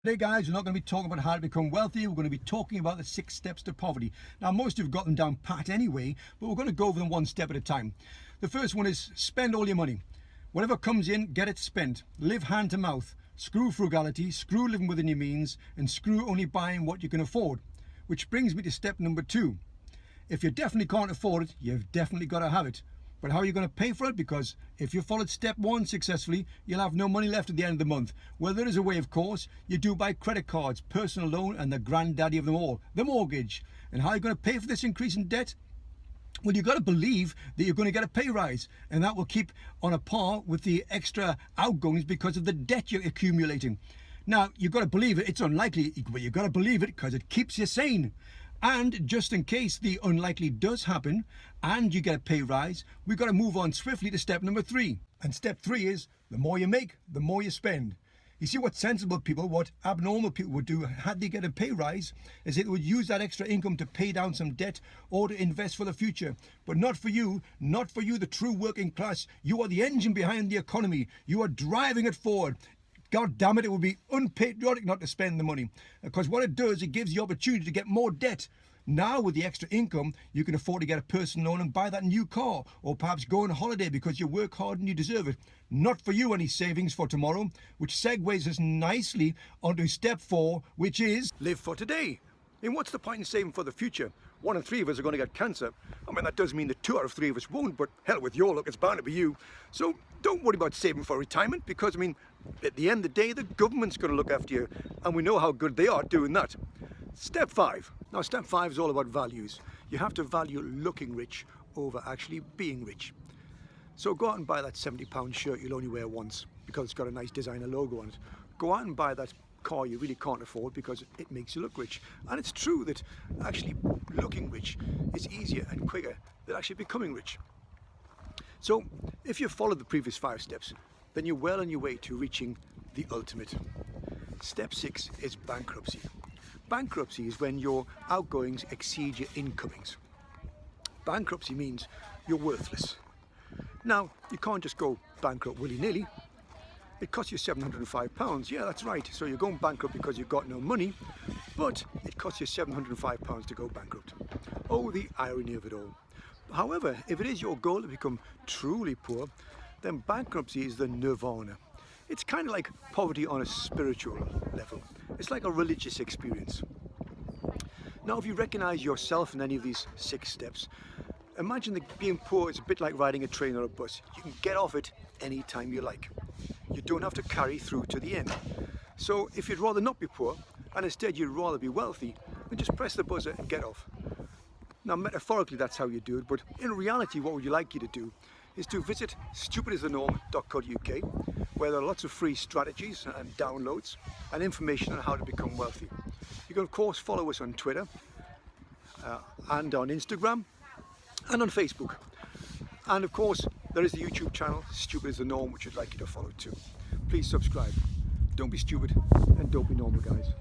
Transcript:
Today guys, we're not going to be talking about how to become wealthy. We're going to be talking about the 6 steps to poverty. Now most of you have got them down pat anyway, but we're going to go over them one step at a time. The first one is spend all your money. Whatever comes in, get it spent. Live hand to mouth. Screw frugality, screw living within your means, and screw only buying what you can afford. Which brings me to step number 2. If you definitely can't afford it, you've definitely got to have it. But how are you going to pay for it? Because if you followed step 1 successfully, you'll have no money left at the end of the month. Well, there is a way, of course. You do buy credit cards, personal loan, and the granddaddy of them all, the mortgage. And how are you going to pay for this increase in debt? Well, you've got to believe that you're going to get a pay rise, and that will keep on a par with the extra outgoings because of the debt you're accumulating. Now, you've got to believe it. It's unlikely, but you've got to believe it because it keeps you sane. And just in case the unlikely does happen and you get a pay rise, we've got to move on swiftly to step number 3. And step 3 is the more you make, the more you spend. You see, what sensible people, what abnormal people would do had they get a pay rise is they would use that extra income to pay down some debt or to invest for the future. But not for you, the true working class. You are the engine behind the economy. You are driving it forward. God damn it, it would be unpatriotic not to spend the money. Because what it does, it gives you the opportunity to get more debt. Now with the extra income, you can afford to get a personal loan and buy that new car, or perhaps go on holiday because you work hard and you deserve it. Not for you any savings for tomorrow, which segues us nicely onto step 4, which is live for today. And what's the point in saving for the future? 1 in 3 of us are going to get cancer. I mean, that does mean that 2 out of 3 of us won't, but hell with your luck, it's bound to be you. So don't worry about saving for retirement because, I mean, at the end of the day, the government's going to look after you, and we know how good they are doing that. Step 5. Now, step 5 is all about values. You have to value looking rich over actually being rich. So go out and buy that £70 shirt you'll only wear once because it's got a nice designer logo on it. Go out and buy that car you really can't afford because it makes you look rich. And it's true that actually looking rich is easier and quicker than actually becoming rich. So if you follow the previous 5 steps, then you're well on your way to reaching the ultimate. Step 6 is bankruptcy. Bankruptcy is when your outgoings exceed your incomings. Bankruptcy means you're worthless. Now, you can't just go bankrupt willy-nilly. It costs you £705. Yeah, that's right. So you're going bankrupt because you've got no money, but it costs you £705 to go bankrupt. Oh, the irony of it all. However, if it is your goal to become truly poor, then bankruptcy is the nirvana. It's kind of like poverty on a spiritual level. It's like a religious experience. Now, if you recognize yourself in any of these 6 steps, imagine that being poor is a bit like riding a train or a bus. You can get off it anytime you like. You don't have to carry through to the end. So if you'd rather not be poor, and instead you'd rather be wealthy, then just press the buzzer and get off. Now, metaphorically, that's how you do it, but in reality, what would you like you to do is to visit stupidisthenorm.co.uk, where there are lots of free strategies and downloads and information on how to become wealthy. You can, of course, follow us on Twitter and on Instagram and on Facebook. And, of course, there is the YouTube channel, Stupid is the Norm, which I'd like you to follow too. Please subscribe. Don't be stupid and don't be normal, guys.